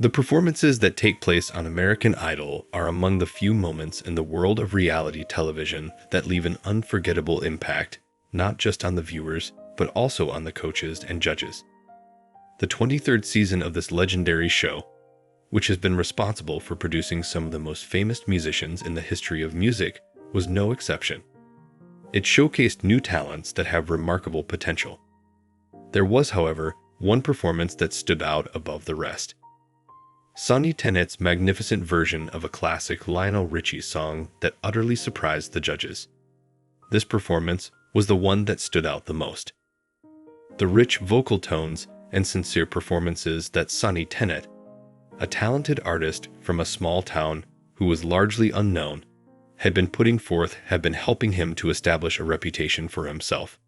The performances that take place on American Idol are among the few moments in the world of reality television that leave an unforgettable impact, not just on the viewers, but also on the coaches and judges. The 23rd season of this legendary show, which has been responsible for producing some of the most famous musicians in the history of music, was no exception. It showcased new talents that have remarkable potential. There was, however, one performance that stood out above the rest. Sonny Tennet's magnificent version of a classic Lionel Richie song that utterly surprised the judges. This performance was the one that stood out the most. The rich vocal tones and sincere performances that Sonny Tennet, a talented artist from a small town who was largely unknown, had been putting forth have been helping him to establish a reputation for himself.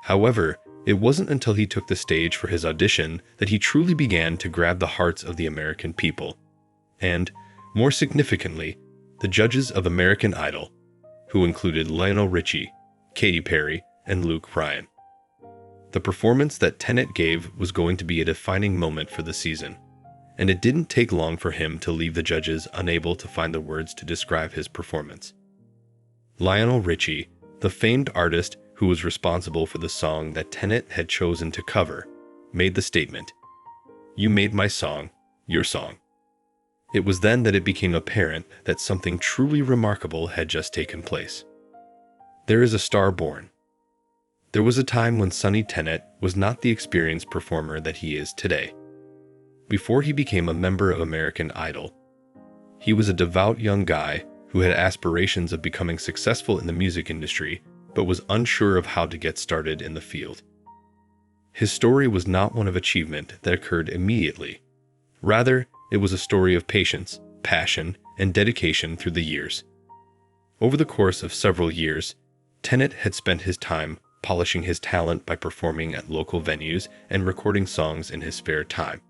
However, it wasn't until he took the stage for his audition that he truly began to grab the hearts of the American people, and, more significantly, the judges of American Idol, who included Lionel Richie, Katy and Bryan. The performance that Tennet gave was going to be a defining moment for the season, and it didn't take long for him to leave the judges unable to find the words to describe his performance. Lionel Richie, the famed artist who was responsible for the song that Tennet had chosen to cover, made the statement, "You made my song, your song." It was then that it became apparent that something truly remarkable had just taken place. There is a star born. There was a time when Sonny Tennet was not the experienced performer that he is today. Before he became a member of American Idol, he was a devout young guy who had aspirations of becoming successful in the music industry, but was unsure of how to get started in the field. His story was not one of achievement that occurred immediately. Rather, it was a story of patience, passion, and dedication through the years. Over the course of several years, Tennet had spent his time polishing his talent by performing at local venues and recording songs in his spare time.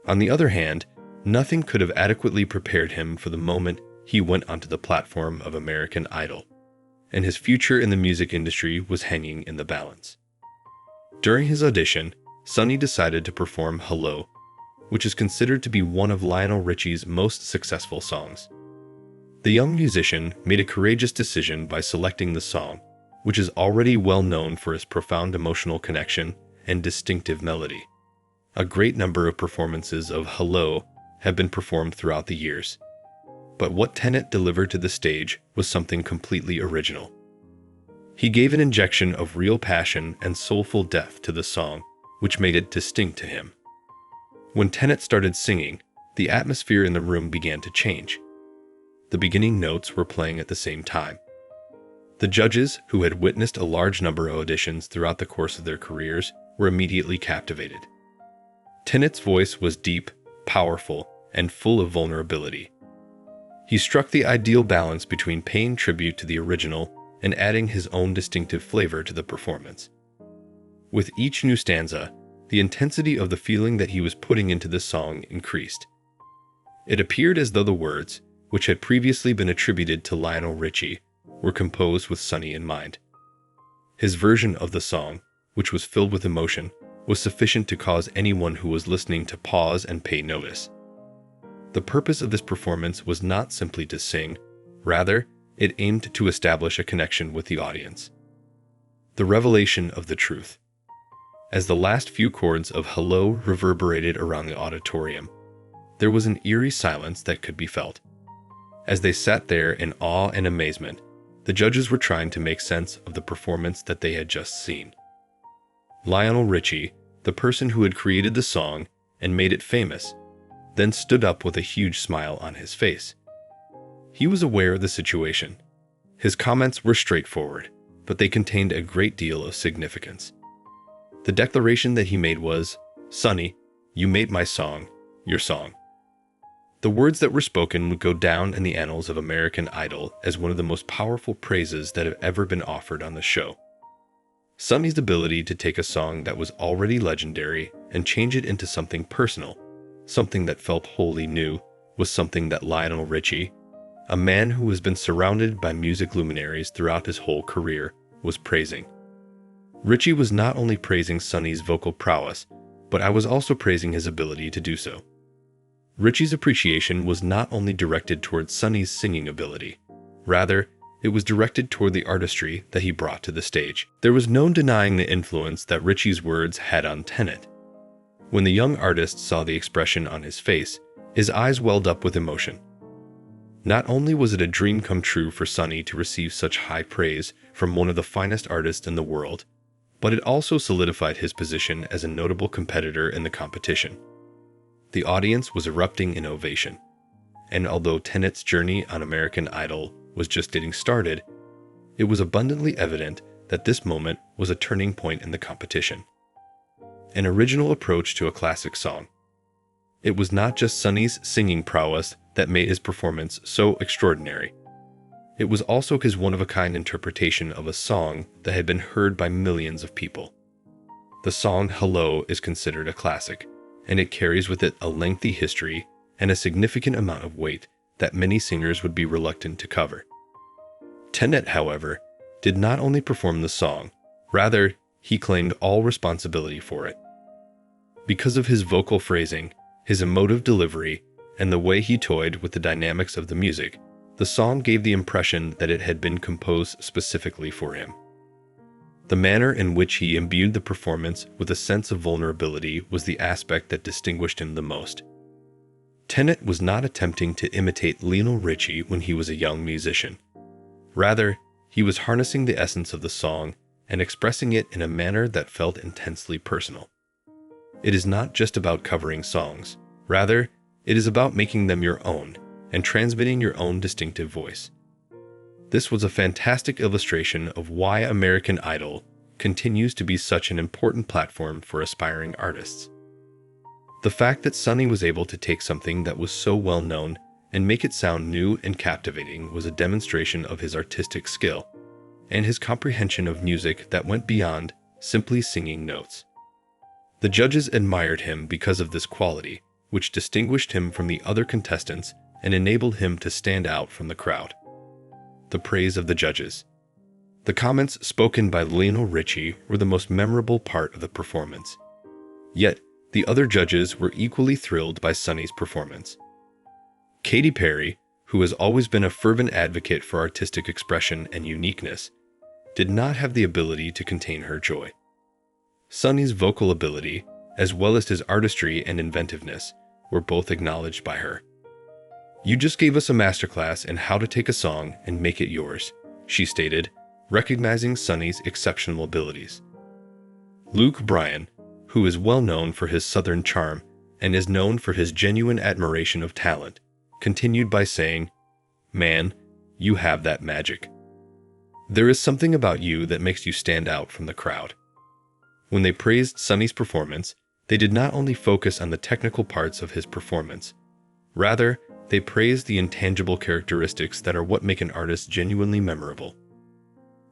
On the other hand, nothing could have adequately prepared him for the moment he went onto the platform of American Idol, and his future in the music industry was hanging in the balance. During his audition, Sonny decided to perform Hello, which is considered to be one of Lionel Richie's most successful songs. The young musician made a courageous decision by selecting the song, which is already well known for its profound emotional connection and distinctive melody. A great number of performances of Hello have been performed throughout the years, but what Tennet delivered to the stage was something completely original. He gave an injection of real passion and soulful depth to the song, which made it distinct to him. When Tennet started singing, the atmosphere in the room began to change. The beginning notes were playing at the same time. The judges, who had witnessed a large number of auditions throughout the course of their careers, were immediately captivated. Tennet's voice was deep, powerful, and full of vulnerability. He struck the ideal balance between paying tribute to the original and adding his own distinctive flavor to the performance. With each new stanza, the intensity of the feeling that he was putting into the song increased. It appeared as though the words, which had previously been attributed to Lionel Richie, were composed with Sonny in mind. His version of the song, which was filled with emotion, was sufficient to cause anyone who was listening to pause and pay notice. The purpose of this performance was not simply to sing, rather, it aimed to establish a connection with the audience. The revelation of the truth. As the last few chords of Hello reverberated around the auditorium, there was an eerie silence that could be felt. As they sat there in awe and amazement, the judges were trying to make sense of the performance that they had just seen. Lionel Richie, the person who had created the song and made it famous, then stood up with a huge smile on his face. He was aware of the situation. His comments were straightforward, but they contained a great deal of significance. The declaration that he made was, "Sonny, you made my song, your song." The words that were spoken would go down in the annals of American Idol as one of the most powerful praises that have ever been offered on the show. Sonny's ability to take a song that was already legendary and change it into something personal, something that felt wholly new, was something that Lionel Richie, a man who has been surrounded by music luminaries throughout his whole career, was praising. Richie was not only praising Sonny's vocal prowess, but I was also praising his ability to do so. Richie's appreciation was not only directed towards Sonny's singing ability. Rather, it was directed toward the artistry that he brought to the stage. There was no denying the influence that Richie's words had on Tennet. When the young artist saw the expression on his face, his eyes welled up with emotion. Not only was it a dream come true for Sonny to receive such high praise from one of the finest artists in the world, but it also solidified his position as a notable competitor in the competition. The audience was erupting in ovation, and although Tennet's journey on American Idol was just getting started, it was abundantly evident that this moment was a turning point in the competition. An original approach to a classic song. It was not just Sonny's singing prowess that made his performance so extraordinary. It was also his one-of-a-kind interpretation of a song that had been heard by millions of people. The song Hello is considered a classic, and it carries with it a lengthy history and a significant amount of weight that many singers would be reluctant to cover. Tennet, however, did not only perform the song, rather, he claimed all responsibility for it. Because of his vocal phrasing, his emotive delivery, and the way he toyed with the dynamics of the music, the song gave the impression that it had been composed specifically for him. The manner in which he imbued the performance with a sense of vulnerability was the aspect that distinguished him the most. Tennet was not attempting to imitate Lionel Richie when he was a young musician. Rather, he was harnessing the essence of the song and expressing it in a manner that felt intensely personal. It is not just about covering songs. Rather, it is about making them your own and transmitting your own distinctive voice. This was a fantastic illustration of why American Idol continues to be such an important platform for aspiring artists. The fact that Sonny was able to take something that was so well known and make it sound new and captivating was a demonstration of his artistic skill and his comprehension of music that went beyond simply singing notes. The judges admired him because of this quality, which distinguished him from the other contestants and enabled him to stand out from the crowd. The praise of the judges. The comments spoken by Lionel Richie were the most memorable part of the performance. Yet, the other judges were equally thrilled by Sonny's performance. Katy Perry, who has always been a fervent advocate for artistic expression and uniqueness, did not have the ability to contain her joy. Sonny's vocal ability, as well as his artistry and inventiveness, were both acknowledged by her. "You just gave us a masterclass in how to take a song and make it yours," she stated, recognizing Sonny's exceptional abilities. Bryan, who is well known for his southern charm and is known for his genuine admiration of talent, continued by saying, "Man, you have that magic. There is something about you that makes you stand out from the crowd." When they praised Sonny's performance, they did not only focus on the technical parts of his performance. Rather, they praised the intangible characteristics that are what make an artist genuinely memorable.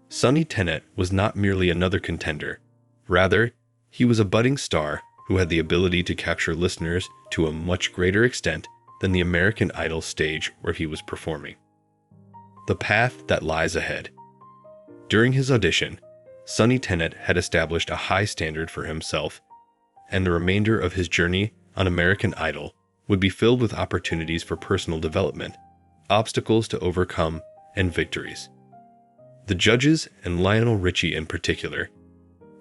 Sonny Tennet was not merely another contender. Rather, he was a budding star who had the ability to capture listeners to a much greater extent than the American Idol stage where he was performing. The path that lies ahead. During his audition, Sonny Tennet had established a high standard for himself, and the remainder of his journey on American Idol would be filled with opportunities for personal development, obstacles to overcome, and victories. The judges, and Lionel Richie in particular,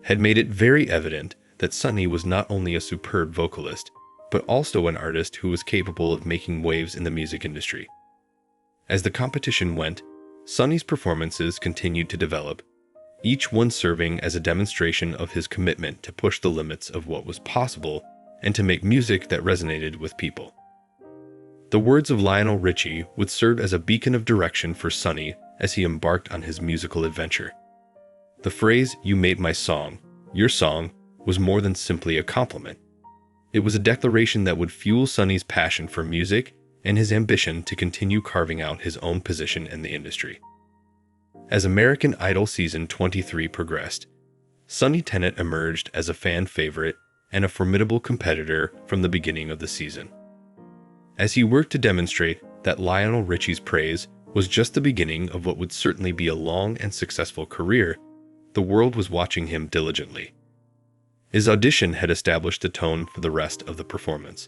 had made it very evident that Sonny was not only a superb vocalist, but also an artist who was capable of making waves in the music industry. As the competition went, Sonny's performances continued to develop, each one serving as a demonstration of his commitment to push the limits of what was possible and to make music that resonated with people. The words of Lionel Richie would serve as a beacon of direction for Sonny as he embarked on his musical adventure. The phrase, "You made my song, your song," was more than simply a compliment. It was a declaration that would fuel Sonny's passion for music and his ambition to continue carving out his own position in the industry. As American Idol Season 23 progressed, Sonny Tennet emerged as a fan favorite and a formidable competitor from the beginning of the season. As he worked to demonstrate that Lionel Richie's praise was just the beginning of what would certainly be a long and successful career, the world was watching him diligently. His audition had established the tone for the rest of the performance.